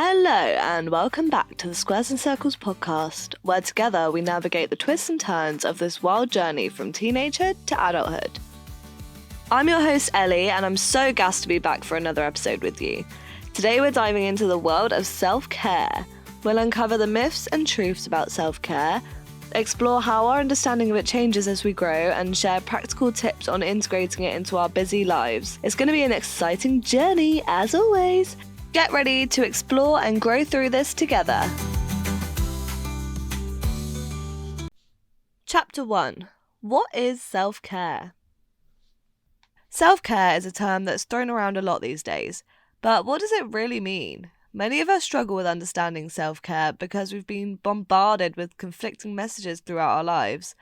Hello and welcome back to the Squares and Circles podcast, where together we navigate the twists and turns of this wild journey from teenagehood to adulthood. I'm your host Ellie, and I'm so gassed to be back for another episode with you. Today we're diving into the world of self-care. We'll uncover the myths and truths about self-care, explore how our understanding of it changes as we grow, and share practical tips on integrating it into our busy lives. It's going to be an exciting journey, as always. Get ready to explore and grow through this together. Chapter 1. What is self-care? Self-care is a term that's thrown around a lot these days, but what does it really mean? Many of us struggle with understanding self-care because we've been bombarded with conflicting messages throughout our lives.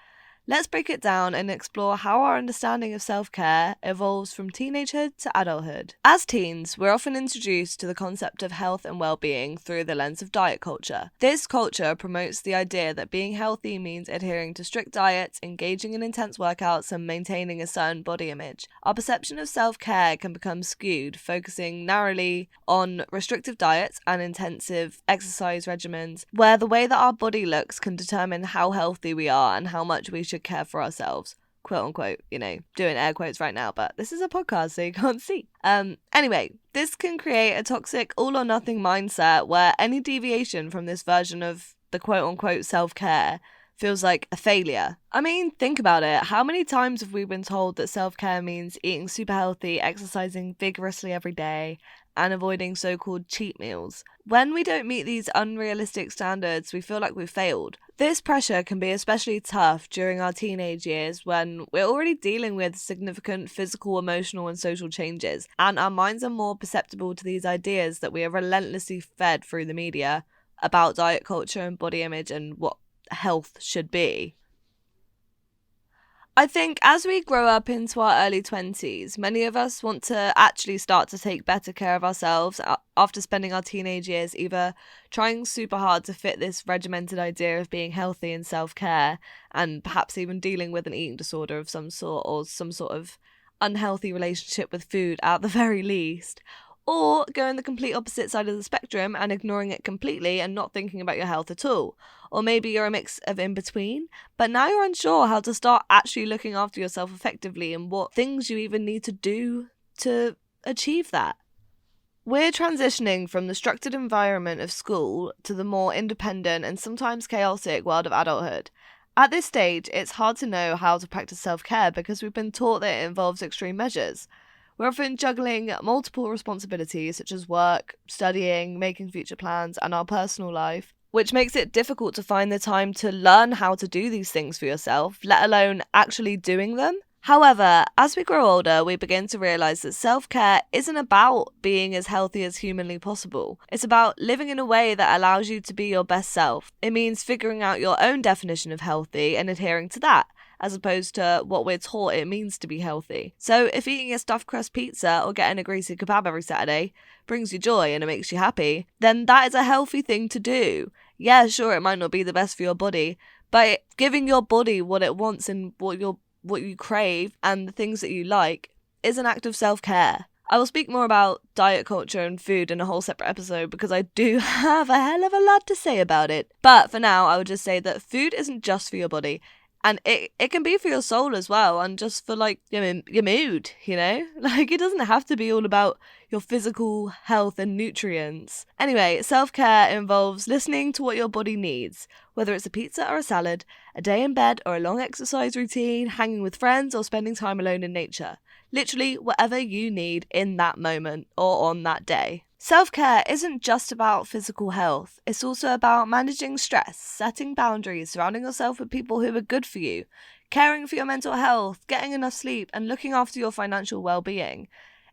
Let's break it down and explore how our understanding of self-care evolves from teenagehood to adulthood. As teens, we're often introduced to the concept of health and well-being through the lens of diet culture. This culture promotes the idea that being healthy means adhering to strict diets, engaging in intense workouts, and maintaining a certain body image. Our perception of self-care can become skewed, focusing narrowly on restrictive diets and intensive exercise regimens, where the way that our body looks can determine how healthy we are and how much we should care for ourselves, quote unquote, doing air quotes right now, but this is a podcast so you can't see. Anyway, this can create a toxic all or nothing mindset where any deviation from this version of the quote unquote self-care feels like a failure. I mean, think about it. How many times have we been told that self-care means eating super healthy, exercising vigorously every day, and avoiding so-called cheat meals? When we don't meet these unrealistic standards, we feel like we've failed. This pressure can be especially tough during our teenage years when we're already dealing with significant physical, emotional, and social changes, and our minds are more perceptible to these ideas that we are relentlessly fed through the media about diet culture and body image and what health should be. I think as we grow up into our early 20s, many of us want to actually start to take better care of ourselves after spending our teenage years either trying super hard to fit this regimented idea of being healthy and self-care, and perhaps even dealing with an eating disorder of some sort or some sort of unhealthy relationship with food at the very least, or going the complete opposite side of the spectrum and ignoring it completely and not thinking about your health at all. Or maybe you're a mix of in between, but now you're unsure how to start actually looking after yourself effectively and what things you even need to do to achieve that. We're transitioning from the structured environment of school to the more independent and sometimes chaotic world of adulthood. At this stage, it's hard to know how to practice self-care because we've been taught that it involves extreme measures. We're often juggling multiple responsibilities such as work, studying, making future plans, and our personal life, which makes it difficult to find the time to learn how to do these things for yourself, let alone actually doing them. However, as we grow older, we begin to realise that self-care isn't about being as healthy as humanly possible. It's about living in a way that allows you to be your best self. It means figuring out your own definition of healthy and adhering to that, as opposed to what we're taught it means to be healthy. So if eating a stuffed crust pizza or getting a greasy kebab every Saturday brings you joy and it makes you happy, then that is a healthy thing to do. Yeah, sure, it might not be the best for your body, but giving your body what it wants and what you crave and the things that you like is an act of self-care. I will speak more about diet culture and food in a whole separate episode because I do have a hell of a lot to say about it. But for now, I would just say that food isn't just for your body. And it can be for your soul as well, and just for like your mood, Like it doesn't have to be all about your physical health and nutrients. Anyway, self-care involves listening to what your body needs, whether it's a pizza or a salad, a day in bed or a long exercise routine, hanging with friends or spending time alone in nature. Literally whatever you need in that moment or on that day. Self-care isn't just about physical health, it's also about managing stress, setting boundaries, surrounding yourself with people who are good for you, caring for your mental health, getting enough sleep, and looking after your financial well-being.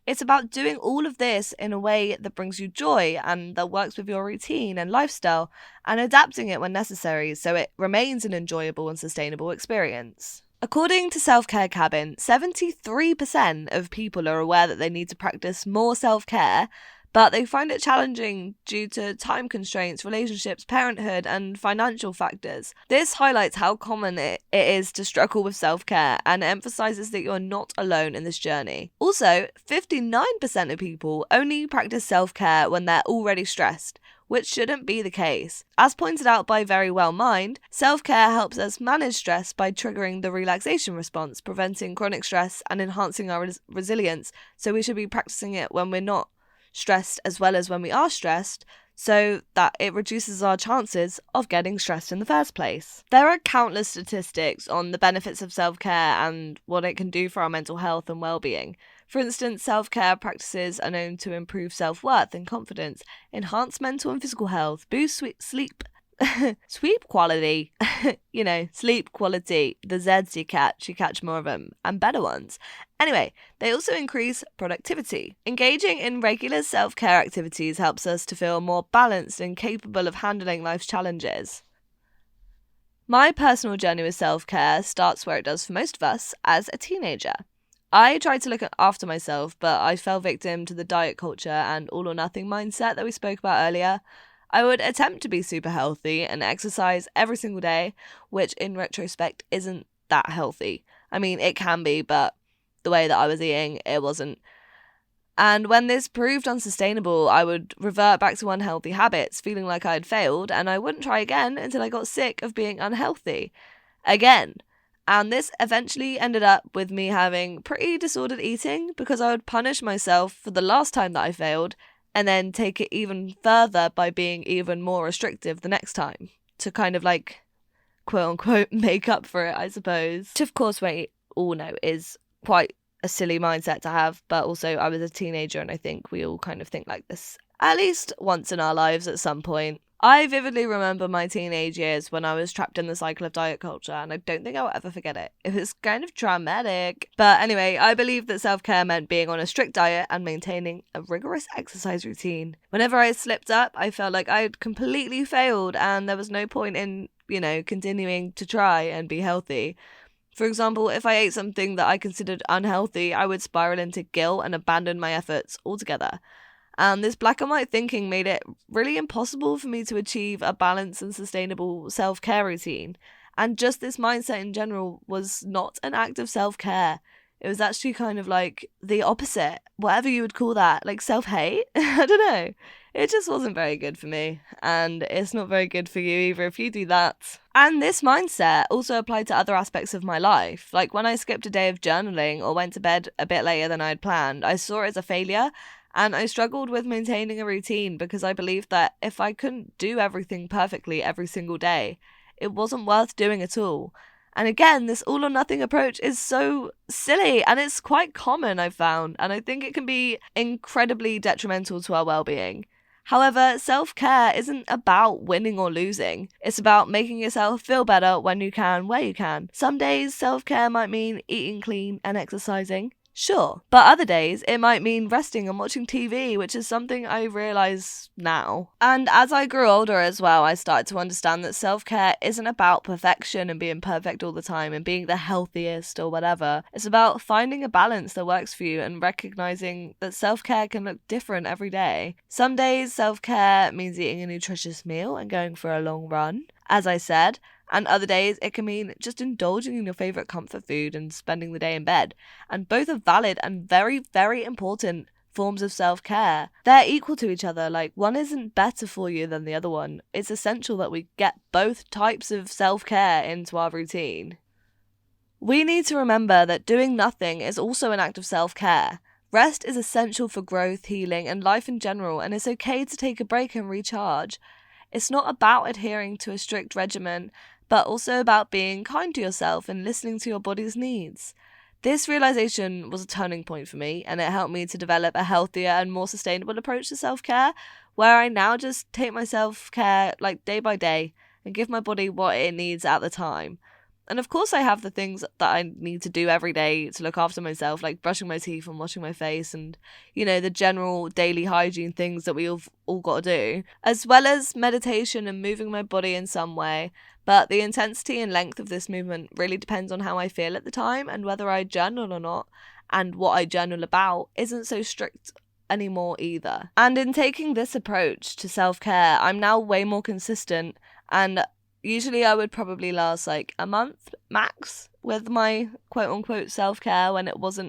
It's about doing all of this in a way that brings you joy and that works with your routine and lifestyle, and adapting it when necessary so it remains an enjoyable and sustainable experience. According to Self-Care Cabin, 73% of people are aware that they need to practice more self-care, but they find it challenging due to time constraints, relationships, parenthood, and financial factors. This highlights how common it is to struggle with self-care and emphasises that you're not alone in this journey. Also, 59% of people only practice self-care when they're already stressed, which shouldn't be the case. As pointed out by Very Well Mind, self-care helps us manage stress by triggering the relaxation response, preventing chronic stress and enhancing our resilience. So we should be practicing it when we're not stressed as well as when we are stressed, so that it reduces our chances of getting stressed in the first place. There are countless statistics on the benefits of self-care and what it can do for our mental health and well-being. For instance, self-care practices are known to improve self-worth and confidence, enhance mental and physical health, boost sleep quality, sleep quality, the Z's you catch more of them, and better ones. Anyway, they also increase productivity. Engaging in regular self-care activities helps us to feel more balanced and capable of handling life's challenges. My personal journey with self-care starts where it does for most of us, as a teenager. I tried to look after myself, but I fell victim to the diet culture and all or nothing mindset that we spoke about earlier. I would attempt to be super healthy and exercise every single day, which in retrospect isn't that healthy. I mean, it can be, but the way that I was eating, it wasn't. And when this proved unsustainable, I would revert back to unhealthy habits, feeling like I had failed, and I wouldn't try again until I got sick of being unhealthy. Again. And this eventually ended up with me having pretty disordered eating, because I would punish myself for the last time that I failed, and then take it even further by being even more restrictive the next time, to kind of like, quote unquote, make up for it, I suppose. Which of course we all know is quite a silly mindset to have, but also I was a teenager and I think we all kind of think like this, at least once in our lives at some point. I vividly remember my teenage years when I was trapped in the cycle of diet culture, and I don't think I'll ever forget it. It was kind of traumatic. But anyway, I believed that self-care meant being on a strict diet and maintaining a rigorous exercise routine. Whenever I slipped up, I felt like I had completely failed and there was no point in, continuing to try and be healthy. For example, if I ate something that I considered unhealthy, I would spiral into guilt and abandon my efforts altogether. And this black and white thinking made it really impossible for me to achieve a balanced and sustainable self-care routine. And just this mindset in general was not an act of self-care. It was actually kind of like the opposite, whatever you would call that, like self-hate. I don't know. It just wasn't very good for me. And it's not very good for you either if you do that. And this mindset also applied to other aspects of my life. Like when I skipped a day of journaling or went to bed a bit later than I had planned, I saw it as a failure. And I struggled with maintaining a routine because I believed that if I couldn't do everything perfectly every single day, it wasn't worth doing at all. And again, this all or nothing approach is so silly and it's quite common, I've found, and I think it can be incredibly detrimental to our well-being. However, self-care isn't about winning or losing. It's about making yourself feel better when you can, where you can. Some days, self-care might mean eating clean and exercising. Sure, but other days it might mean resting and watching TV, which is something I realise now. And as I grew older as well, I started to understand that self-care isn't about perfection and being perfect all the time and being the healthiest or whatever. It's about finding a balance that works for you and recognising that self-care can look different every day. Some days self-care means eating a nutritious meal and going for a long run, as I said. And other days, it can mean just indulging in your favourite comfort food and spending the day in bed. And both are valid and very, very important forms of self-care. They're equal to each other. Like, one isn't better for you than the other one. It's essential that we get both types of self-care into our routine. We need to remember that doing nothing is also an act of self-care. Rest is essential for growth, healing, and life in general, and it's okay to take a break and recharge. It's not about adhering to a strict regimen, but also about being kind to yourself and listening to your body's needs. This realization was a turning point for me, and it helped me to develop a healthier and more sustainable approach to self-care, where I now just take my self-care like day by day and give my body what it needs at the time. And of course I have the things that I need to do every day to look after myself, like brushing my teeth and washing my face and, the general daily hygiene things that we've all got to do, as well as meditation and moving my body in some way. But the intensity and length of this movement really depends on how I feel at the time and whether I journal or not, and what I journal about isn't so strict anymore either. And in taking this approach to self-care, I'm now way more consistent, and usually I would probably last like a month max with my quote-unquote self-care when it was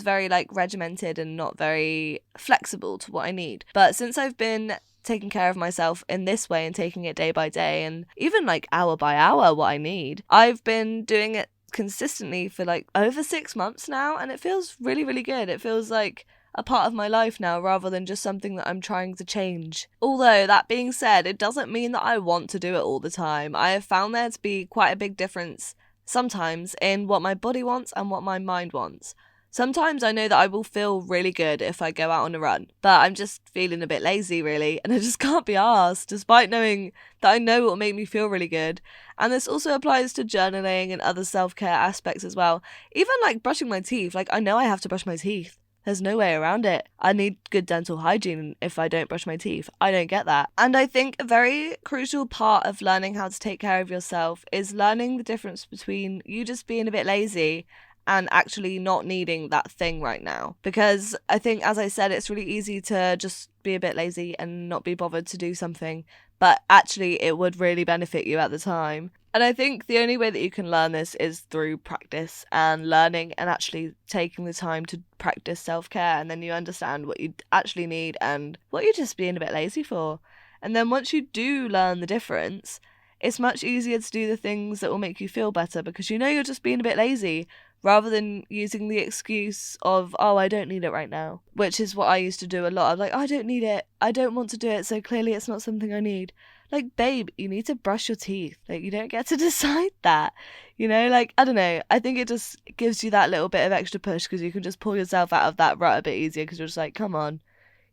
very like regimented and not very flexible to what I need. But since I've been taking care of myself in this way and taking it day by day and even like hour by hour what I need. I've been doing it consistently for like over 6 months now, and it feels really, really good. It feels like a part of my life now rather than just something that I'm trying to change. Although, that being said, it doesn't mean that I want to do it all the time. I have found there to be quite a big difference sometimes in what my body wants and what my mind wants. Sometimes I know that I will feel really good if I go out on a run, but I'm just feeling a bit lazy really, and I just can't be arsed, despite knowing that I know it will make me feel really good. And this also applies to journaling and other self-care aspects as well. Even like brushing my teeth, like I know I have to brush my teeth. There's no way around it. I need good dental hygiene if I don't brush my teeth. I don't get that. And I think a very crucial part of learning how to take care of yourself is learning the difference between you just being a bit lazy and actually not needing that thing right now. Because I think, as I said, it's really easy to just be a bit lazy and not be bothered to do something, but actually it would really benefit you at the time. And I think the only way that you can learn this is through practice and learning and actually taking the time to practice self-care, and then you understand what you actually need and what you're just being a bit lazy for. And then once you do learn the difference, it's much easier to do the things that will make you feel better because you know you're just being a bit lazy, rather than using the excuse of, oh, I don't need it right now, which is what I used to do a lot. I'm like, I don't need it. I don't want to do it, so clearly it's not something I need. Like, babe, you need to brush your teeth. Like, you don't get to decide that. You know, like, I don't know. I think it just gives you that little bit of extra push because you can just pull yourself out of that rut a bit easier because you're just like, come on.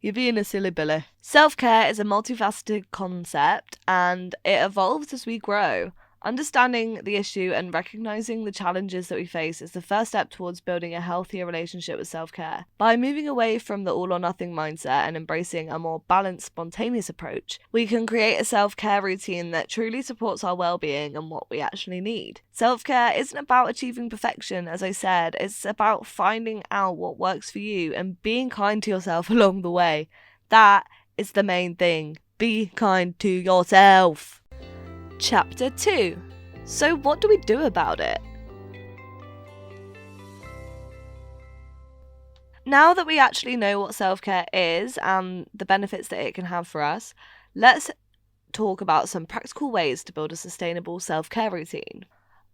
You're being a silly billy. Self-care is a multifaceted concept and it evolves as we grow. Understanding the issue and recognizing the challenges that we face is the first step towards building a healthier relationship with self-care. By moving away from the all-or-nothing mindset and embracing a more balanced, spontaneous approach, we can create a self-care routine that truly supports our well-being and what we actually need. Self-care isn't about achieving perfection, as I said. It's about finding out what works for you and being kind to yourself along the way. That is the main thing. Be kind to yourself. Chapter 2. So what do we do about it? Now that we actually know what self-care is and the benefits that it can have for us, let's talk about some practical ways to build a sustainable self-care routine.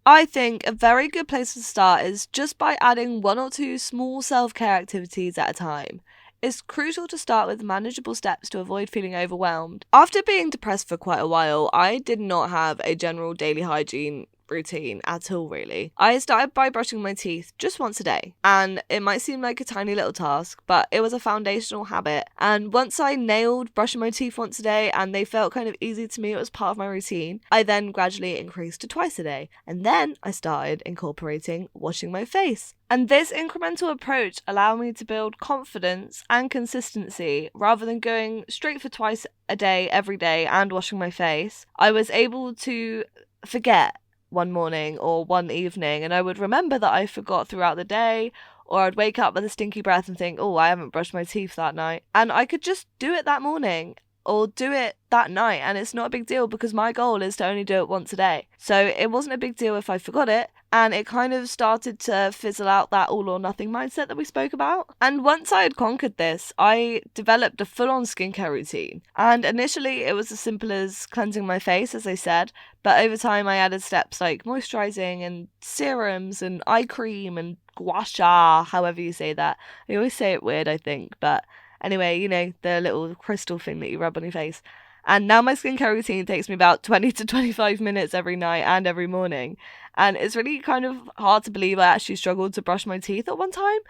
I think a very good place to start is just by adding 1 or 2 small self-care activities at a time. It's crucial to start with manageable steps to avoid feeling overwhelmed. After being depressed for quite a while, I did not have a general daily hygiene routine at all, really. I started by brushing my teeth just once a day, and it might seem like a tiny little task, but it was a foundational habit. And once I nailed brushing my teeth once a day and they felt kind of easy to me, it was part of my routine, I then gradually increased to twice a day. And then I started incorporating washing my face. And this incremental approach allowed me to build confidence and consistency rather than going straight for twice a day every day and washing my face. I was able to forget one morning or one evening, and I would remember that I forgot throughout the day, or I'd wake up with a stinky breath and think, oh, I haven't brushed my teeth that night. And I could just do it that morning or do it that night, and it's not a big deal because my goal is to only do it once a day. So it wasn't a big deal if I forgot it, and it kind of started to fizzle out that all or nothing mindset that we spoke about. And once I had conquered this, I developed a full-on skincare routine. And initially it was as simple as cleansing my face, as I said, but over time I added steps like moisturizing and serums and eye cream and gua sha, however you say that. I always say it weird, I think, but anyway, you know, the little crystal thing that you rub on your face. And now my skincare routine takes me about 20 to 25 minutes every night and every morning. And it's really kind of hard to believe I actually struggled to brush my teeth at one time.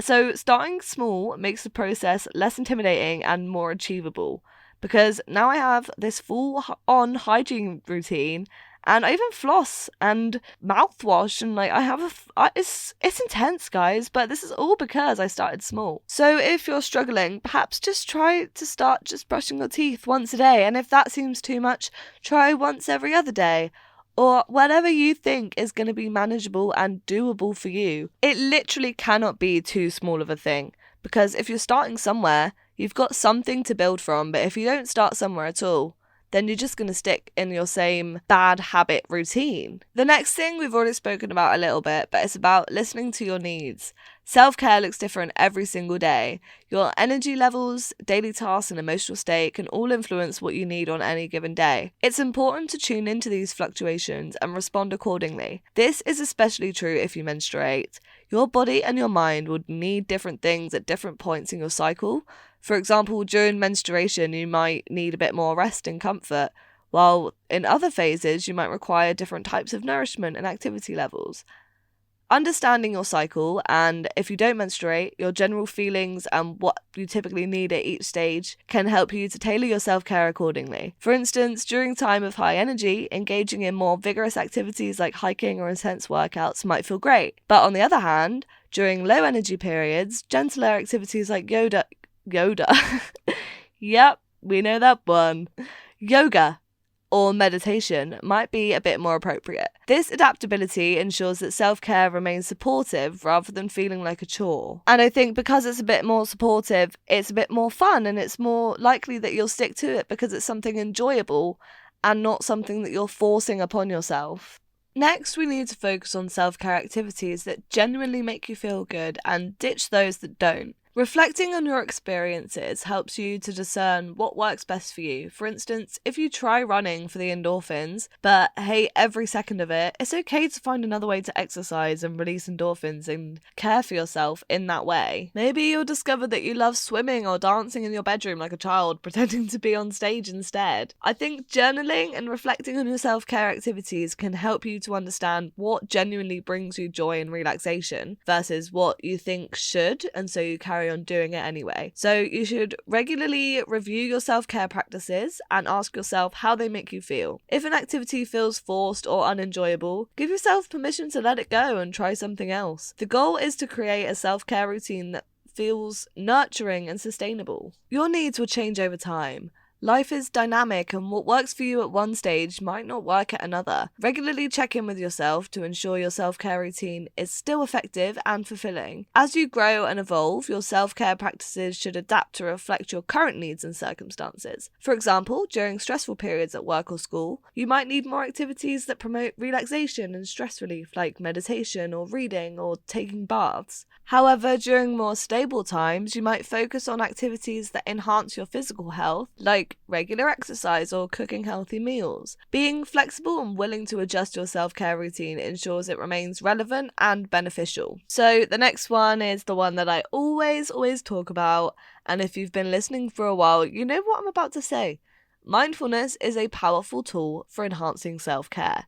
So starting small makes the process less intimidating and more achievable. Because now I have this full-on hygiene routine, and I even floss and mouthwash, and like I have it's intense, guys, but this is all because I started small. So if you're struggling, perhaps just try to start just brushing your teeth once a day, and if that seems too much, try once every other day, or whatever you think is going to be manageable and doable for you. It literally cannot be too small of a thing, because if you're starting somewhere, you've got something to build from, but if you don't start somewhere at all, then you're just going to stick in your same bad habit routine. The next thing we've already spoken about a little bit, but it's about listening to your needs. Self-care looks different every single day. Your energy levels, daily tasks, and emotional state can all influence what you need on any given day. It's important to tune into these fluctuations and respond accordingly. This is especially true if you menstruate. Your body and your mind would need different things at different points in your cycle. For example, during menstruation, you might need a bit more rest and comfort, while in other phases, you might require different types of nourishment and activity levels. Understanding your cycle, and if you don't menstruate, your general feelings and what you typically need at each stage can help you to tailor your self-care accordingly. For instance, during time of high energy, engaging in more vigorous activities like hiking or intense workouts might feel great. But on the other hand, during low energy periods, gentler activities like yoga. Yep, we know that one. Yoga or meditation might be a bit more appropriate. This adaptability ensures that self-care remains supportive rather than feeling like a chore. And I think because it's a bit more supportive, it's a bit more fun, and it's more likely that you'll stick to it because it's something enjoyable and not something that you're forcing upon yourself. Next, we need to focus on self-care activities that genuinely make you feel good and ditch those that don't. Reflecting on your experiences helps you to discern what works best for you. For instance, if you try running for the endorphins, but hate every second of it, it's okay to find another way to exercise and release endorphins and care for yourself in that way. Maybe you'll discover that you love swimming or dancing in your bedroom like a child, pretending to be on stage instead. I think journaling and reflecting on your self-care activities can help you to understand what genuinely brings you joy and relaxation versus what you think should, and so you carry on doing it anyway. So you should regularly review your self-care practices and ask yourself how they make you feel. If an activity feels forced or unenjoyable, give yourself permission to let it go and try something else. The goal is to create a self-care routine that feels nurturing and sustainable. Your needs will change over time. Life is dynamic, and what works for you at one stage might not work at another. Regularly check in with yourself to ensure your self-care routine is still effective and fulfilling. As you grow and evolve, your self-care practices should adapt to reflect your current needs and circumstances. For example, during stressful periods at work or school, you might need more activities that promote relaxation and stress relief, like meditation or reading or taking baths. However, during more stable times, you might focus on activities that enhance your physical health, like regular exercise or cooking healthy meals. Being flexible and willing to adjust your self-care routine ensures it remains relevant and beneficial. So the next one is the one that I always talk about, and if you've been listening for a while, you know what I'm about to say. Mindfulness is a powerful tool for enhancing self-care.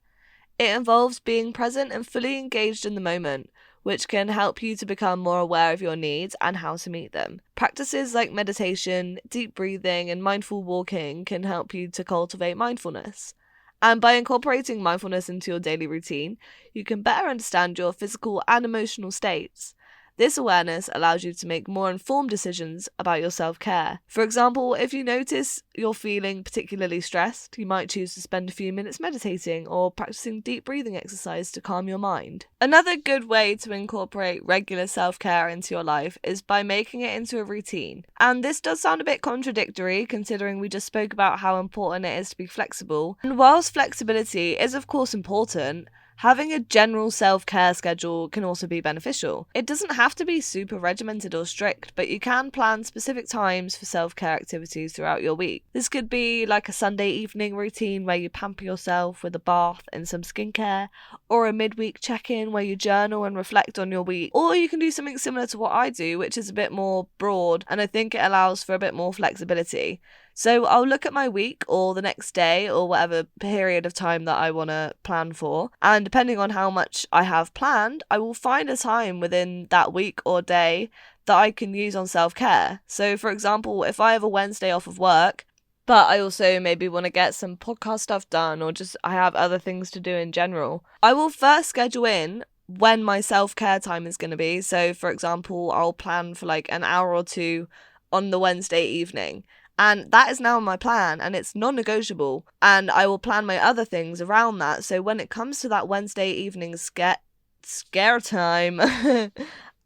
It involves being present and fully engaged in the moment, which can help you to become more aware of your needs and how to meet them. Practices like meditation, deep breathing, and mindful walking can help you to cultivate mindfulness. And by incorporating mindfulness into your daily routine, you can better understand your physical and emotional states. This awareness allows you to make more informed decisions about your self-care. For example, if you notice you're feeling particularly stressed, you might choose to spend a few minutes meditating or practicing deep breathing exercise to calm your mind. Another good way to incorporate regular self-care into your life is by making it into a routine. And this does sound a bit contradictory, considering we just spoke about how important it is to be flexible. And whilst flexibility is of course important, having a general self-care schedule can also be beneficial. It doesn't have to be super regimented or strict, but you can plan specific times for self-care activities throughout your week. This could be like a Sunday evening routine where you pamper yourself with a bath and some skincare, or a midweek check-in where you journal and reflect on your week. Or you can do something similar to what I do, which is a bit more broad, and I think it allows for a bit more flexibility. So I'll look at my week or the next day or whatever period of time that I want to plan for. And depending on how much I have planned, I will find a time within that week or day that I can use on self-care. So for example, if I have a Wednesday off of work, but I also maybe want to get some podcast stuff done, or just I have other things to do in general, I will first schedule in when my self-care time is going to be. So for example, I'll plan for like an hour or two on the Wednesday evening. And that is now my plan, and it's non-negotiable, and I will plan my other things around that. So when it comes to that Wednesday evening scare time,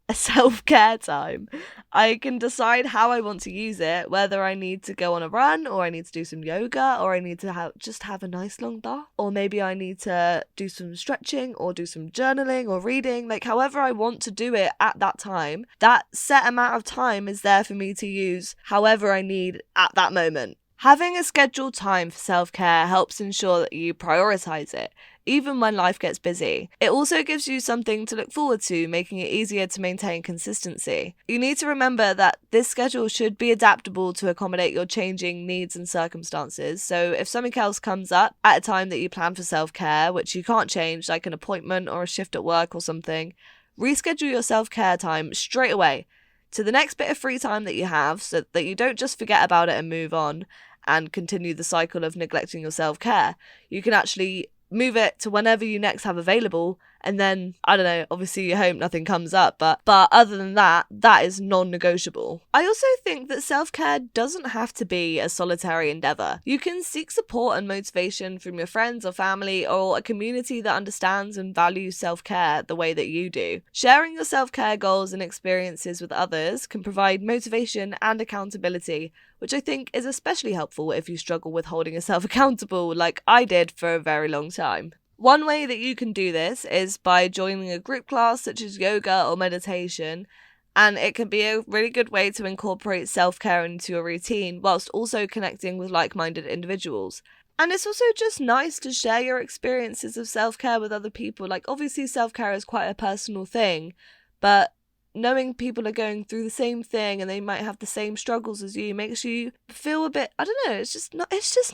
a self-care time. I can decide how I want to use it, whether I need to go on a run, or I need to do some yoga, or I need to have a nice long bath, or maybe I need to do some stretching or do some journaling or reading, like however I want to do it at that time. That set amount of time is there for me to use however I need at that moment. Having a scheduled time for self-care helps ensure that you prioritize it, even when life gets busy. It also gives you something to look forward to, making it easier to maintain consistency. You need to remember that this schedule should be adaptable to accommodate your changing needs and circumstances. So if something else comes up at a time that you plan for self-care, which you can't change, like an appointment or a shift at work or something, reschedule your self-care time straight away to the next bit of free time that you have, so that you don't just forget about it and move on and continue the cycle of neglecting your self-care. You can actually move it to whenever you next have available, and then, I don't know, obviously you hope nothing comes up, but other than that, that is non-negotiable. I also think that self-care doesn't have to be a solitary endeavour. You can seek support and motivation from your friends or family, or a community that understands and values self-care the way that you do. Sharing your self-care goals and experiences with others can provide motivation and accountability, which I think is especially helpful if you struggle with holding yourself accountable like I did for a very long time. One way that you can do this is by joining a group class such as yoga or meditation, and it can be a really good way to incorporate self-care into your routine whilst also connecting with like-minded individuals. And it's also just nice to share your experiences of self-care with other people. Like, obviously self-care is quite a personal thing, but knowing people are going through the same thing and they might have the same struggles as you makes you feel a bit, I don't know, it's just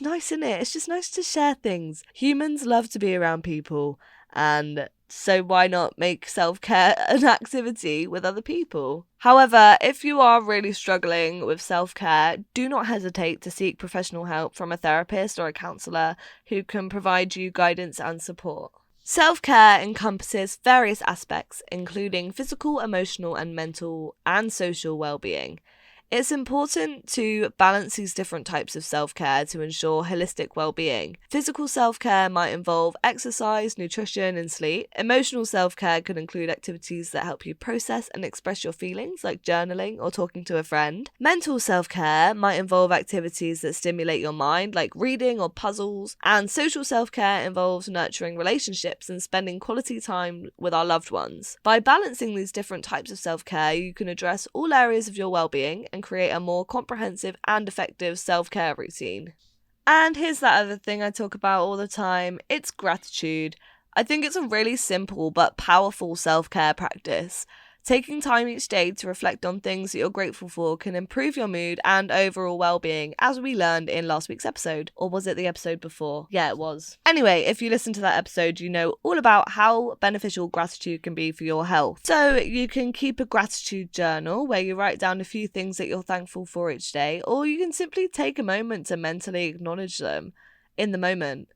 nice, isn't it? It's just nice to share things. Humans love to be around people, and so why not make self-care an activity with other people? However, if you are really struggling with self-care, do not hesitate to seek professional help from a therapist or a counsellor who can provide you guidance and support. Self-care encompasses various aspects, including physical, emotional, and mental and social well-being. It's important to balance these different types of self-care to ensure holistic well-being. Physical self-care might involve exercise, nutrition, and sleep. Emotional self-care could include activities that help you process and express your feelings, like journaling or talking to a friend. Mental self-care might involve activities that stimulate your mind, like reading or puzzles. And social self-care involves nurturing relationships and spending quality time with our loved ones. By balancing these different types of self-care, you can address all areas of your well-being and create a more comprehensive and effective self-care routine. And here's that other thing I talk about all the time, it's gratitude. I think it's a really simple but powerful self-care practice. Taking time each day to reflect on things that you're grateful for can improve your mood and overall well-being, as we learned in last week's episode. Or was it the episode before? Yeah, it was. Anyway, if you listen to that episode, you know all about how beneficial gratitude can be for your health. So you can keep a gratitude journal where you write down a few things that you're thankful for each day, or you can simply take a moment to mentally acknowledge them in the moment.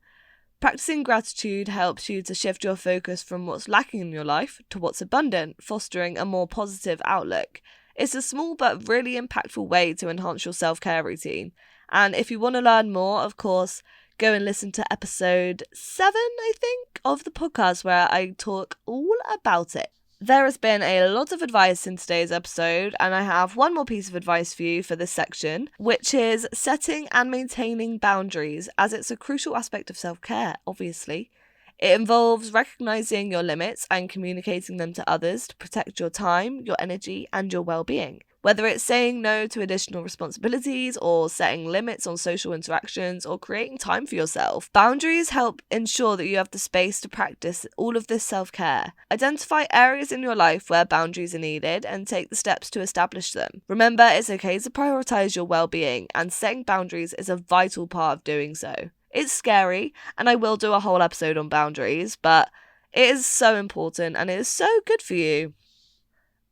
Practicing gratitude helps you to shift your focus from what's lacking in your life to what's abundant, fostering a more positive outlook. It's a small but really impactful way to enhance your self-care routine. And if you want to learn more, of course, go and listen to episode 7, I think, of the podcast where I talk all about it. There has been a lot of advice in today's episode, and I have one more piece of advice for you for this section, which is setting and maintaining boundaries, as it's a crucial aspect of self-care, obviously. It involves recognizing your limits and communicating them to others to protect your time, your energy, and your well-being. Whether it's saying no to additional responsibilities or setting limits on social interactions or creating time for yourself, boundaries help ensure that you have the space to practice all of this self-care. Identify areas in your life where boundaries are needed and take the steps to establish them. Remember, it's okay to prioritize your well-being, and setting boundaries is a vital part of doing so. It's scary, and I will do a whole episode on boundaries, but it is so important and it is so good for you.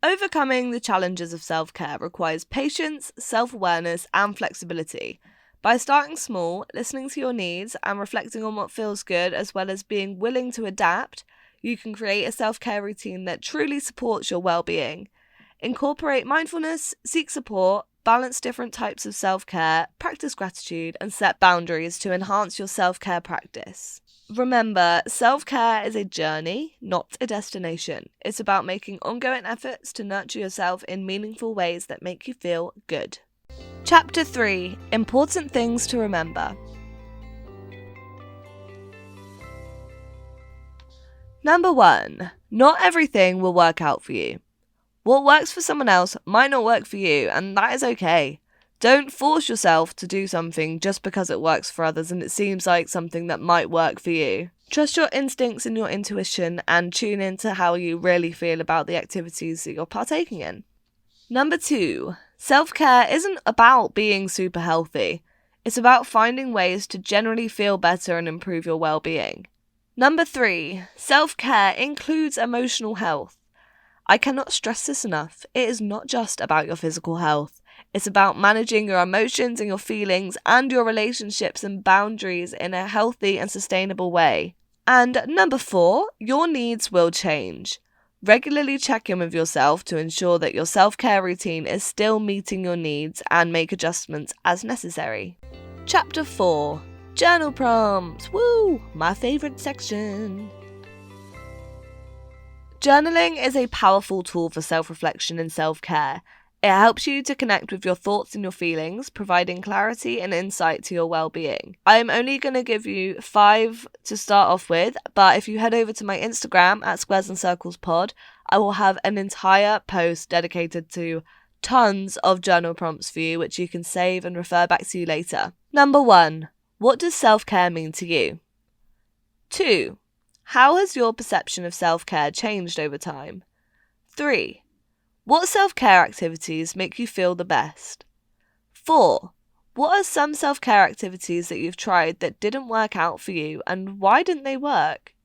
Overcoming the challenges of self-care requires patience, self-awareness, and flexibility. By starting small, listening to your needs, and reflecting on what feels good, as well as being willing to adapt, you can create a self-care routine that truly supports your well-being. Incorporate mindfulness, seek support, balance different types of self-care, practice gratitude, and set boundaries to enhance your self-care practice. Remember, self-care is a journey, not a destination. It's about making ongoing efforts to nurture yourself in meaningful ways that make you feel good. Chapter 3: Important Things to Remember. Number 1. Not everything will work out for you. What works for someone else might not work for you, and that is okay. Don't force yourself to do something just because it works for others and it seems like something that might work for you. Trust your instincts and your intuition and tune into how you really feel about the activities that you're partaking in. Number 2. Self-care isn't about being super healthy. It's about finding ways to generally feel better and improve your well-being. Number 3. Self-care includes emotional health. I cannot stress this enough. It is not just about your physical health. It's about managing your emotions and your feelings and your relationships and boundaries in a healthy and sustainable way. And number 4, your needs will change. Regularly check in with yourself to ensure that your self-care routine is still meeting your needs and make adjustments as necessary. Chapter 4: Journal prompts. Woo! My favourite section. Journaling is a powerful tool for self-reflection and self-care. It helps you to connect with your thoughts and your feelings, providing clarity and insight to your well-being. I am only going to give you 5 to start off with, but if you head over to my Instagram at Squares and Circles Pod, I will have an entire post dedicated to tons of journal prompts for you, which you can save and refer back to later. Number 1. What does self-care mean to you? 2. How has your perception of self-care changed over time? 3. What self-care activities make you feel the best? 4. What are some self-care activities that you've tried that didn't work out for you, and why didn't they work?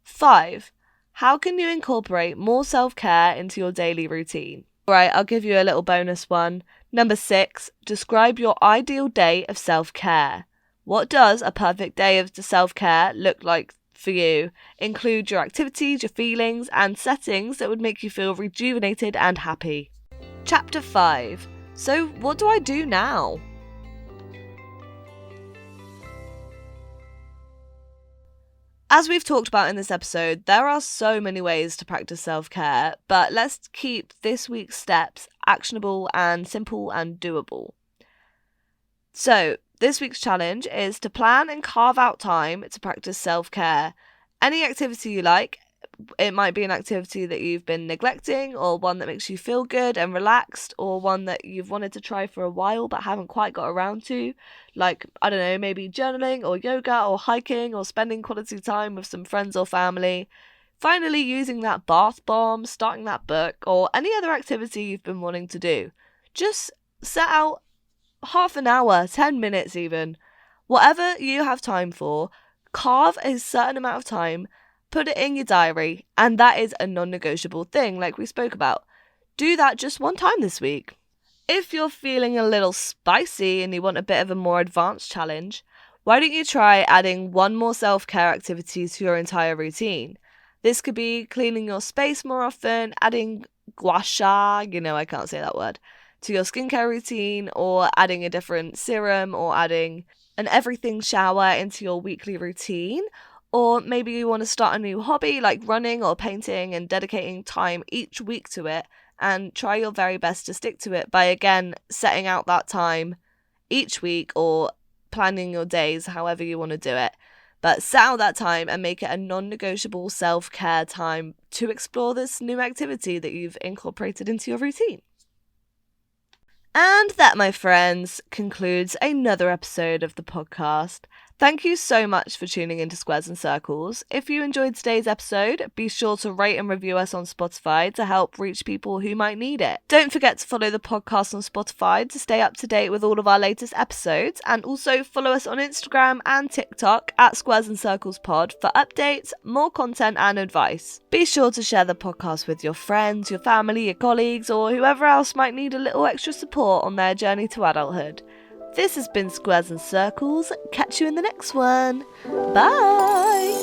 5. How can you incorporate more self-care into your daily routine? Alright, I'll give you a little bonus one. Number 6. Describe your ideal day of self-care. What does a perfect day of self-care look like for you? Include your activities, your feelings, and settings that would make you feel rejuvenated and happy. Chapter 5. So, what do I do now? As we've talked about in this episode, there are so many ways to practice self-care, but let's keep this week's steps actionable and simple and doable. So, this week's challenge is to plan and carve out time to practice self-care. Any activity you like. It might be an activity that you've been neglecting, or one that makes you feel good and relaxed, or one that you've wanted to try for a while but haven't quite got around to. Like, I don't know, maybe journaling or yoga or hiking or spending quality time with some friends or family. Finally, using that bath bomb, starting that book, or any other activity you've been wanting to do. Just set out half an hour, 10 minutes even. Whatever you have time for, carve a certain amount of time, put it in your diary, and that is a non-negotiable thing like we spoke about. Do that just one time this week. If you're feeling a little spicy and you want a bit of a more advanced challenge, why don't you try adding one more self-care activity to your entire routine? This could be cleaning your space more often, adding gua sha, I can't say that word, to your skincare routine, or adding a different serum, or adding an everything shower into your weekly routine. Or maybe you want to start a new hobby like running or painting and dedicating time each week to it, and try your very best to stick to it by again setting out that time each week or planning your days however you want to do it. But set out that time and make it a non-negotiable self-care time to explore this new activity that you've incorporated into your routine. And that, my friends, concludes another episode of the podcast. Thank you so much for tuning into Squares and Circles. If you enjoyed today's episode, be sure to rate and review us on Spotify to help reach people who might need it. Don't forget to follow the podcast on Spotify to stay up to date with all of our latest episodes, and also follow us on Instagram and TikTok at Squares and Circles Pod for updates, more content and advice. Be sure to share the podcast with your friends, your family, your colleagues, or whoever else might need a little extra support on their journey to adulthood. This has been Squares and Circles. Catch you in the next one. Bye!